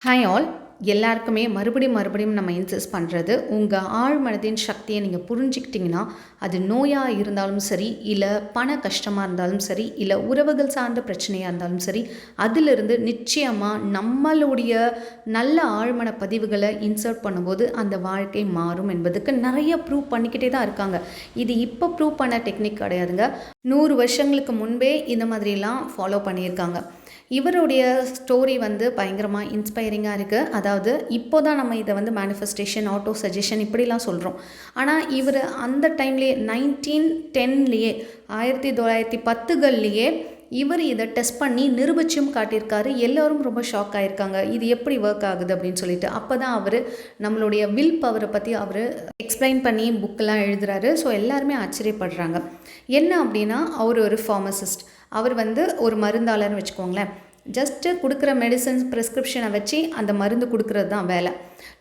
Hi all. எல்லாருக்குமே மறுபடியும் நம்ம இன்சிஸ்ட் பண்ணுறது, உங்கள் ஆழ் மனதின் சக்தியை நீங்கள் புரிஞ்சுக்கிட்டிங்கன்னா, அது நோயாக இருந்தாலும் சரி, இல்லை பண கஷ்டமாக இருந்தாலும் சரி, இல்லை உறவுகள் சார்ந்த பிரச்சனையாக இருந்தாலும் சரி, அதிலிருந்து நிச்சயமாக நம்மளுடைய நல்ல ஆழ்மன பதிவுகளை இன்சர்ட் பண்ணும்போது அந்த வாழ்க்கை மாறும் என்பதுக்கு நிறைய ப்ரூவ் பண்ணிக்கிட்டே தான் இருக்காங்க. இது இப்போ ப்ரூவ் பண்ண டெக்னிக் கிடையாதுங்க. 100 வருஷங்களுக்கு முன்பே இந்த மாதிரிலாம் ஃபாலோ பண்ணியிருக்காங்க. இவருடைய ஸ்டோரி பயங்கரமாக இன்ஸ்பைரிங்காக இருக்குது. அதாவது இப்போ தான் நம்ம இதை மேனிஃபெஸ்டேஷன், ஆட்டோ சஜஷன் இப்படிலாம் சொல்கிறோம். ஆனால் இவர் அந்த டைம்லேயே 1910லேயே 1910கள்லேயே இவர் இதை டெஸ்ட் பண்ணி நிரூபிச்சும் காட்டியிருக்காரு. எல்லோரும் ரொம்ப ஷாக் ஆகியிருக்காங்க, இது எப்படி ஒர்க் ஆகுது அப்படின்னு சொல்லிட்டு. அப்போ தான் அவர் நம்மளுடைய வில் பவரை பற்றி அவர் எக்ஸ்பிளைன் பண்ணி புக்கெலாம் எழுதுகிறாரு. ஸோ எல்லாருமே ஆச்சரியப்படுறாங்க. என்ன அப்படின்னா, அவர் ஒரு ஃபார்மசிஸ்ட். அவர் ஒரு மருந்தாளர்னு வச்சுக்கோங்களேன். ஜஸ்ட்டு கொடுக்குற மெடிசன்ஸ் ப்ரிஸ்கிரிப்ஷனை வச்சு அந்த மருந்து கொடுக்குறது தான் வேலை.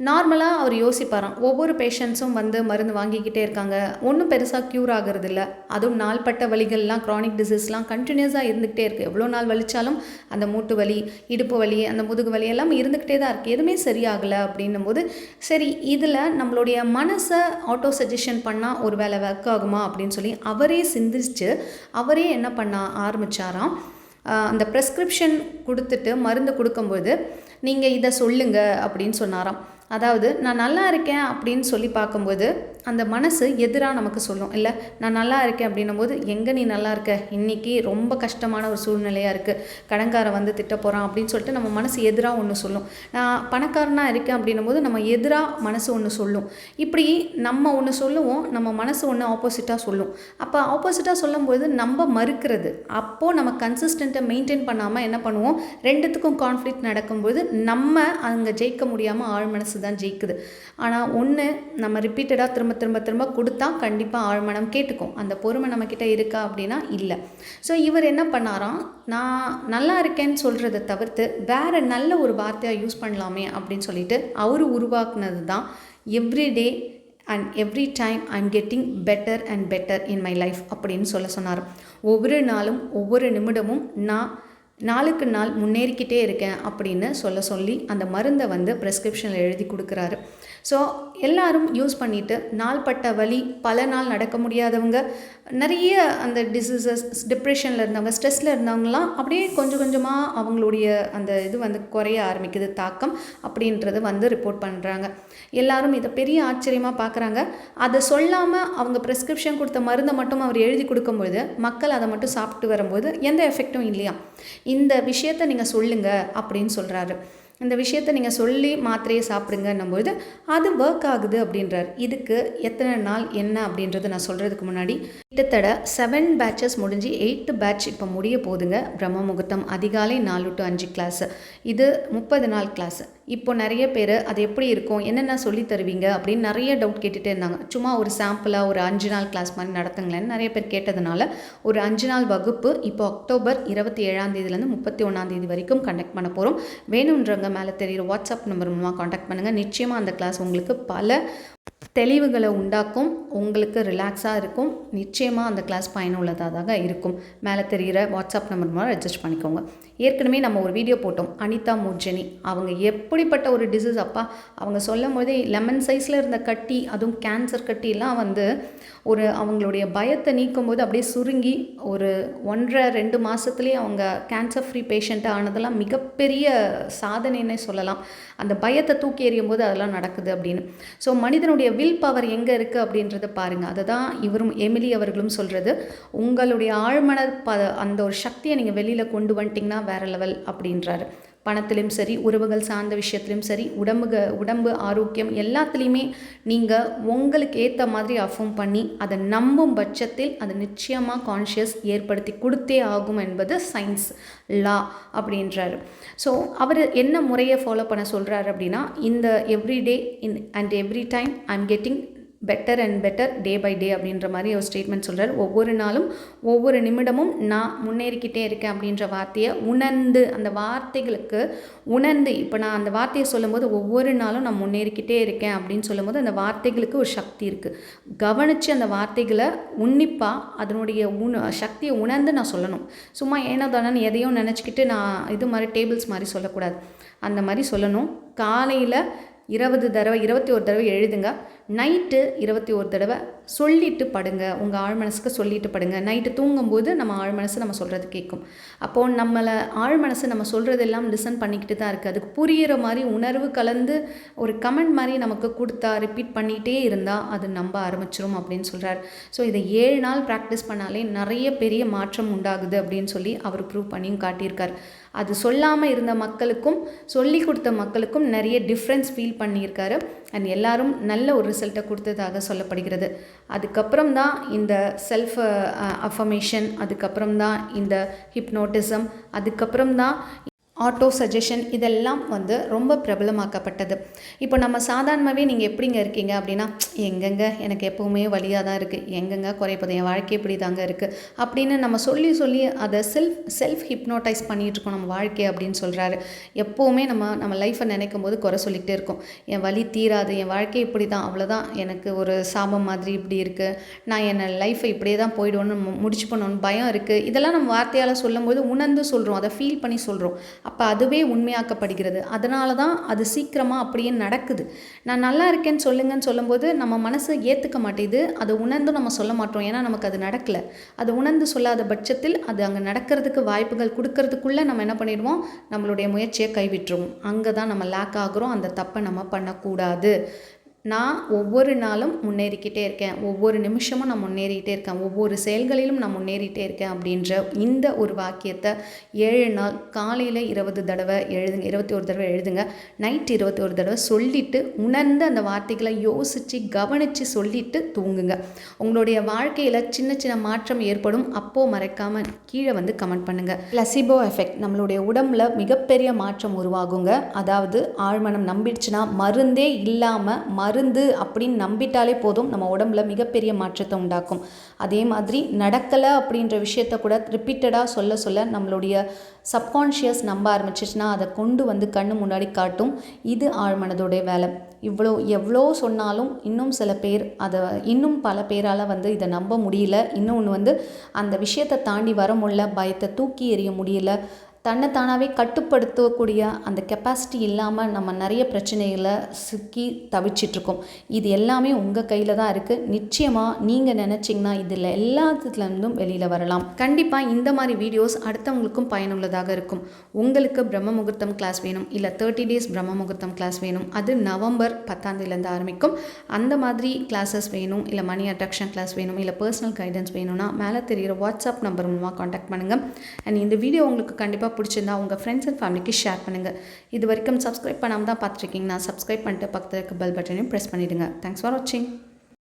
நார்மலாக அவர் யோசிப்பாராம், ஒவ்வொரு பேஷண்ட்ஸும் மருந்து வாங்கிக்கிட்டே இருக்காங்க, ஒன்றும் பெருசாக க்யூர் ஆகிறது இல்லை. அதுவும் நாள்பட்ட வலிகள்லாம், க்ரானிக் டிசீஸ்லாம் கண்டினியூஸாக இருந்துக்கிட்டே இருக்குது. எவ்வளோ நாள் வலித்தாலும் அந்த மூட்டு வலி, இடுப்பு வலி, அந்த முதுகு வலி எல்லாம் இருந்துக்கிட்டே தான் இருக்குது. எதுவுமே சரியாகலை. அப்படின்னும் போது சரி, இதில் நம்மளுடைய மனசை ஆட்டோ சஜஷன் பண்ணால் ஒரு வேலை ஒர்க் ஆகுமா அப்படின்னு சொல்லி அவரே சிந்திச்சு அவரே என்ன பண்ண ஆரம்பித்தாராம். அந்த ப்ரெஸ்கிரிப்ஷன் கொடுத்துட்டு மருந்து கொடுக்கும்போது, நீங்கள் இதை சொல்லுங்கள் அப்படின்னு சொன்னாராம். அதாவது நான் நல்லா இருக்கேன் அப்படின்னு சொல்லி பார்க்கும்போது அந்த மனசு எதிராக நமக்கு சொல்லும். இல்லை, நான் நல்லா இருக்கேன் அப்படின்னும் போது, எங்கே நீ நல்லா இருக்க, இன்றைக்கி ரொம்ப கஷ்டமான ஒரு சூழ்நிலையாக இருக்குது, கடன்காரன் திட்ட போகிறான் அப்படின்னு சொல்லிட்டு நம்ம மனசு எதிராக ஒன்று சொல்லும். நான் பணக்காரனாக இருக்கேன் அப்படின்னும் போது நம்ம எதிராக மனசு ஒன்று சொல்லும். இப்படி நம்ம ஒன்று சொல்லுவோம், நம்ம மனசு ஒன்று ஆப்போசிட்டாக சொல்லும். அப்போ ஆப்போசிட்டாக சொல்லும்போது நம்ம மறுக்கிறது. அப்போது நம்ம கன்சிஸ்டண்ட்டை மெயின்டைன் பண்ணாமல் என்ன பண்ணுவோம், ரெண்டுத்துக்கும் கான்ஃப்ளிக்ட் நடக்கும்போது நம்ம அங்கே ஜெயிக்க முடியாமல் ஆழ் மனசு தான் ஜெயிக்குது. ஆனால் ஒன்று, நம்ம ரிப்பீட்டடாக திரும்ப கொடுத்தா கண்டிப்பாக ஆழ்மனம் கேட்டுக்கும். அந்த பொறுமை நம்மக்கிட்ட இருக்கா அப்படின்னா இல்லை. ஸோ இவர் என்ன பண்ணாராம், நான் நல்லா இருக்கேன்னு சொல்கிறத தவிர்த்து வேறு நல்ல ஒரு வார்த்தையாக யூஸ் பண்ணலாமே அப்படின்னு சொல்லிட்டு அவர் உருவாக்குனது தான் every day and every time I am getting better and better in my life அப்படின்னு சொன்னார். ஒவ்வொரு நாளும் ஒவ்வொரு நிமிடமும் நான் நாளுக்கு நாள் முன்னேறிக்கிட்டே இருக்கேன் அப்படின்னு சொல்லி அந்த மருந்தை ப்ரெஸ்கிரிப்ஷனில் எழுதி கொடுக்குறாரு. ஸோ எல்லாரும் யூஸ் பண்ணிவிட்டு நாள்பட்ட வலி, பல நாள் நடக்க முடியாதவங்க, நிறைய அந்த டிசீசஸ், டிப்ரெஷனில் இருந்தவங்க, ஸ்ட்ரெஸ்ஸில் இருந்தவங்களாம் அப்படியே கொஞ்சம் கொஞ்சமாக அவங்களுடைய அந்த இது குறைய ஆரம்பிக்குது, தாக்கம் அப்படின்றது ரிப்போர்ட் பண்ணுறாங்க. எல்லாரும் இதை பெரிய ஆச்சரியமாக பார்க்குறாங்க. அதை சொல்லாமல் அவங்க ப்ரெஸ்கிரிப்ஷன் கொடுத்த மருந்தை மட்டும் அவர் எழுதி கொடுக்கும்பொழுது மக்கள் அதை மட்டும் சாப்பிட்டு வரும்போது எந்த எஃபெக்டும் இல்லையா. இந்த விஷயத்தை நீங்கள் சொல்லுங்கள் அப்படின்னு சொல்கிறாரு. இந்த விஷயத்தை நீங்கள் சொல்லி மாத்திரையை சாப்பிடுங்கன்னும்போது அது ஒர்க் ஆகுது அப்படின்றார். இதுக்கு எத்தனை நாள் என்ன அப்படின்றது நான் சொல்கிறதுக்கு முன்னாடி, கிட்டத்தட்ட 7 பேட்சஸ் முடிஞ்சு 8th பேட்ச் இப்போ முடிய போகுதுங்க. பிரம்ம முகூர்த்தம் அதிகாலை 4 to 5 கிளாஸு. இது 30 நாள் கிளாஸு. இப்போ நிறைய பேர் அது எப்படி இருக்கும், என்னென்ன சொல்லி தருவீங்க அப்படின்னு நிறைய டவுட் கேட்டுகிட்டே இருந்தாங்க. சும்மா ஒரு சாம்பிளாக ஒரு 5 நாள் கிளாஸ் மாதிரி நடத்துங்களேன்னு நிறைய பேர் கேட்டதுனால ஒரு 5 நாள் வகுப்பு இப்போ அக்டோபர் 27ஆம் தேதியிலேருந்து 31ஆம் தேதி வரைக்கும் கண்டக்ட் பண்ண போகிறோம். வேணுன்றவங்க மேலே தெரிகிற வாட்ஸ்அப் நம்பர் மூலமாக காண்டாக்ட் பண்ணுங்கள். நிச்சயமாக அந்த கிளாஸ் உங்களுக்கு பல தெளிவுகளை உண்டாக்கும், உங்களுக்கு ரிலாக்ஸாக இருக்கும். நிச்சயமாக அந்த கிளாஸ் பயனுள்ளதாக தான் இருக்கும். மேலே தெரிகிற வாட்ஸ்அப் நம்பர் மூலம் ரெஜிஸ்டர் பண்ணிக்கோங்க. ஏற்கனவே நம்ம ஒரு வீடியோ போட்டோம், அனிதா மூர்ஜனி. அவங்க எப்படிப்பட்ட ஒரு டிசீஸ் அப்பா, அவங்க சொல்லும் போதே லெமன் சைஸில் இருந்த கட்டி, அதுவும் கேன்சர் கட்டிலாம் ஒரு அவங்களுடைய பயத்தை நீக்கும் போது அப்படியே சுருங்கி ஒரு 1.5-2 மாதத்துலேயே அவங்க கேன்சர் ஃப்ரீ பேஷண்ட்டாக ஆனதெல்லாம் மிகப்பெரிய சாதனைன்னே சொல்லலாம். அந்த பயத்தை தூக்கி எறியும் போது அதெல்லாம் நடக்குது அப்படின்னு. ஸோ மனிதனுடைய வில் பவர் எங்கே இருக்குது அப்படின்றத பாருங்கள். அதை தான் இவரும் எமிலி அவர்களும் சொல்கிறது. உங்களுடைய ஆழ்மன அந்த ஒரு சக்தியை நீங்கள் வெளியில் கொண்டு வந்துட்டிங்கன்னா வேறு லெவல் அப்படின்றாரு. பணத்திலையும் சரி, உறவுகள் சார்ந்த விஷயத்துலையும் சரி, உடம்பு ஆரோக்கியம் எல்லாத்துலேயுமே நீங்கள் உங்களுக்கு ஏற்ற மாதிரி அஃபர்ம் பண்ணி அதை நம்பும் பட்சத்தில் அது நிச்சயமாக கான்ஷியஸ் ஏற்படுத்தி கொடுத்தே ஆகும் என்பது சயின்ஸ் லா அப்படின்றாரு. ஸோ அவர் என்ன முறையை ஃபாலோ பண்ண சொல்கிறாரு அப்படின்னா, இந்த every day and every time I am getting better and better day by day அப்படின்ற மாதிரி ஒரு ஸ்டேட்மெண்ட் சொல்கிறார். ஒவ்வொரு நாளும் ஒவ்வொரு நிமிடமும் நான் முன்னேறிக்கிட்டே இருக்கேன் அப்படின்ற வார்த்தையை உணர்ந்து, அந்த வார்த்தைகளுக்கு உணர்ந்து, இப்போ நான் அந்த வார்த்தையை சொல்லும்போது ஒவ்வொரு நாளும் நான் முன்னேறிக்கிட்டே இருக்கேன் அப்படின்னு சொல்லும்போது அந்த வார்த்தைகளுக்கு ஒரு சக்தி இருக்குது. கவனித்து அந்த வார்த்தைகளை உன்னிப்பாக அதனுடைய சக்தியை உணர்ந்து நான் சொல்லணும். சும்மா ஏனோ தானே எதையும் நினச்சிக்கிட்டு நான் இது மாதிரி டேபிள்ஸ் மாதிரி சொல்லக்கூடாது. அந்த மாதிரி சொல்லணும். காலையில் 21 தடவை எழுதுங்க. நைட்டு 21 தடவை சொல்லிட்டு படுங்க. உங்கள் ஆழ் மனசுக்கு சொல்லிட்டு படுங்க. நைட்டு தூங்கும்போது நம்ம ஆழ் மனசு நம்ம சொல்கிறது கேட்கும். அப்போது நம்மளை ஆழ் மனசு நம்ம சொல்கிறதெல்லாம் லிசன் பண்ணிக்கிட்டு தான் இருக்குது. அதுக்கு புரிகிற மாதிரி உணர்வு கலந்து ஒரு கமெண்ட் மாதிரி நமக்கு கொடுத்தா ரிப்பீட் பண்ணிகிட்டே இருந்தால் அது நம்ப ஆரம்பிச்சிரும் அப்படின்னு சொல்கிறார். ஸோ இதை 7 நாள் ப்ராக்டிஸ் பண்ணாலே நிறைய பெரிய மாற்றம் உண்டாகுது அப்படின்னு சொல்லி அவர் ப்ரூவ் பண்ணியும் காட்டியிருக்கார். அது சொல்லாமல் இருந்த மக்களுக்கும் சொல்லி கொடுத்த மக்களுக்கும் நிறைய டிஃப்ரென்ஸ் ஃபீல் பண்ணியிருக்காரு. அண்ட் எல்லாரும் நல்ல ஒரு ரிசல்ட்டை கொடுத்ததாக சொல்லப்படுகிறது. அதுக்கப்புறம் தான் இந்த செல்ஃப் அஃபர்மேஷன், அதுக்கப்புறம் தான் இந்த ஹிப்னோட்டிசம், அதுக்கப்புறம் தான் ஆட்டோ சஜஷன், இதெல்லாம் ரொம்ப பிரபலமாக்கப்பட்டது. இப்போ நம்ம சாதாரணமாகவே நீங்கள் எப்படிங்க இருக்கீங்க அப்படின்னா, எங்கெங்க எனக்கு எப்போவுமே வலியாக தான் இருக்குது, எங்கெங்க குறைப்பது, என் வாழ்க்கை இப்படி தாங்க இருக்குது அப்படின்னு நம்ம சொல்லி அதை செல்ஃப் ஹிப்னோட்டைஸ் பண்ணிகிட்ருக்கோம் நம்ம வாழ்க்கை அப்படின்னு சொல்கிறாரு. எப்போவுமே நம்ம லைஃப்பை நினைக்கும் போது குறை சொல்லிக்கிட்டே இருக்கோம். என் வலி தீராது, என் வாழ்க்கை இப்படி தான், அவ்வளோதான், எனக்கு ஒரு சாபம் மாதிரி இப்படி இருக்குது, நான் என் லைஃப்பை இப்படியே தான் போயிடுவோன்னு முடிச்சு பண்ணணும்னு பயம் இருக்குது. இதெல்லாம் நம்ம வார்த்தையால் சொல்லும்போது உணர்ந்து சொல்கிறோம், அதை ஃபீல் பண்ணி சொல்கிறோம். அப்போ அதுவே உண்மையாக்கப்படுகிறது. அதனால தான் அது சீக்கிரமாக அப்படியே நடக்குது. நான் நல்லா இருக்கேன்னு சொல்லுங்கன்னு சொல்லும்போது நம்ம மனசு ஏற்றுக்க மாட்டேது. அதை உணர்ந்து நம்ம சொல்ல மாட்டோம். ஏன்னா நமக்கு அது நடக்கலை. அது உணர்ந்து சொல்லாத பட்சத்தில் அது அங்கே நடக்கிறதுக்கு வாய்ப்புகள் கொடுக்கறதுக்குள்ளே நம்ம என்ன பண்ணிடுவோம், நம்மளுடைய முயற்சியை கைவிட்டுருவோம். அங்கே தான் நம்ம லேக் ஆகுறோம். அந்த தப்பை நம்ம பண்ணக்கூடாது. நான் ஒவ்வொரு நாளும் முன்னேறிக்கிட்டே இருக்கேன், ஒவ்வொரு நிமிஷமும் நான் முன்னேறிக்கிட்டே இருக்கேன், ஒவ்வொரு செயல்களிலும் நான் முன்னேறிகிட்டே இருக்கேன் அப்படின்ற இந்த ஒரு வாக்கியத்தை 7 நாள் காலையில் 21 தடவை எழுதுங்க. நைட் 21 தடவை சொல்லிவிட்டு உணர்ந்து அந்த வார்த்தைகளை யோசித்து கவனித்து சொல்லிவிட்டு தூங்குங்க. உங்களுடைய வாழ்க்கையில் சின்ன சின்ன மாற்றம் ஏற்படும். அப்போது மறக்காமல் கீழே கமெண்ட் பண்ணுங்கள். பிளசிபோ எஃபெக்ட், நம்மளுடைய உடம்புல மிகப்பெரிய மாற்றம் உருவாகுங்க. அதாவது ஆழ்மனம் நம்பிடுச்சுன்னா மருந்தே இல்லாமல் மருந்து அப்படின்னு நம்பிட்டாலே போதும், நம்ம உடம்புல மிகப்பெரிய மாற்றத்தை உண்டாக்கும். அதே மாதிரி நடக்கலை அப்படின்ற விஷயத்த கூட ரிப்பீட்டடாக சொல்ல நம்மளுடைய சப்கான்ஷியஸ் நம்ப ஆரம்பிச்சிச்சுன்னா அதை கொண்டு கண்ணு முன்னாடி காட்டும். இது ஆழ்மனதோடைய வேலை. எவ்வளோ சொன்னாலும் இன்னும் சில பேர் இன்னும் பல பேரால் இதை நம்ப முடியல. இன்னொன்று அந்த விஷயத்தை தாண்டி வர முடியல, பயத்தை தூக்கி எறிய முடியல, தன்னைத்தானாவே கட்டுப்படுத்தக்கூடிய அந்த கெப்பாசிட்டி இல்லாமல் நம்ம நிறைய பிரச்சனைகளை சிக்கி தவிச்சிட்ருக்கோம். இது எல்லாமே உங்கள் கையில் தான் இருக்குது. நிச்சயமாக நீங்கள் நினச்சிங்கன்னா இதில் எல்லாத்துலேருந்தும் வெளியில் வரலாம். கண்டிப்பாக இந்த மாதிரி வீடியோஸ் அடுத்தவங்களுக்கும் பயனுள்ளதாக இருக்கும். உங்களுக்கு பிரம்ம முகூர்த்தம் கிளாஸ் வேணும், இல்லை 30 days பிரம்ம முகூர்த்தம் கிளாஸ் வேணும், அது நவம்பர் 10 ஆரம்பிக்கும். அந்த மாதிரி கிளாஸஸ் வேணும், இல்லை மணி அட்ராக்ஷன் கிளாஸ் வேணும், இல்லை பர்சனல் கைடன்ஸ் வேணும்னா மேலே தெரிகிற வாட்ஸ்அப் நம்பர் மூலமாக காண்டாக்ட் பண்ணுங்கள். அண்ட் இந்த வீடியோ உங்களுக்கு கண்டிப்பாக பிடிச்சிருந்தா உங்கள் ஃப்ரெண்ட்ஸ் அண்ட் ஃபேமிலிக்கு ஷேர் பண்ணுங்கள். இது வரைக்கும் சப்ஸ்கிரைப் பண்ணாமல் தான் பார்த்துருக்கீங்கன்னா சப்ஸ்கிரைப் பண்ணிட்டு பக்கத்தில் இருக்க பெல் பட்டனையும் ப்ரெஸ் பண்ணிவிடுங்க. தேங்க்ஸ் ஃபார் வாட்சிங்.